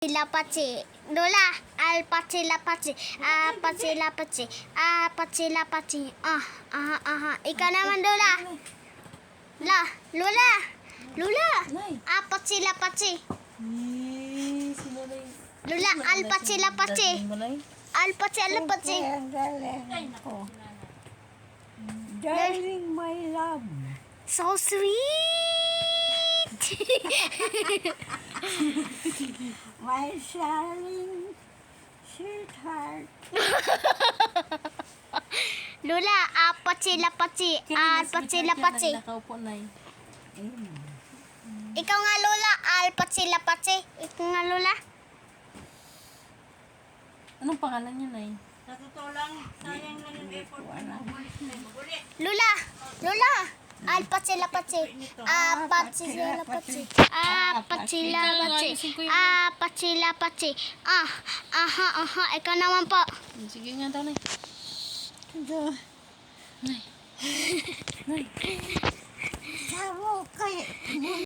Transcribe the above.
Lapache. Lola, alpache lapache. Apache lapache. Apache lapache. Ikaw naman, Lola. Lola. Nay. Apache lapache. Sino na yung... Lola, alpache lapache. Mo na yun? Alpache lapache. Ang galing ko. Darling, my love. So sweet. My darling, sweetheart. Lola, apache lapache. Alpache lapache. Nakaupo na yun. Ikaw nga, Lola, alpache lapache. Ikaw nga, Lola. Anong pangalan niya, Nay? Sa totoo lang, sayang lang yung effort mo. Magulit na magulit. Lola, alpache lapache. Apache lapache. Apache lapache. Apache lapache. Ikaw naman po. Sige nga daw, Nay. Ito. Nay.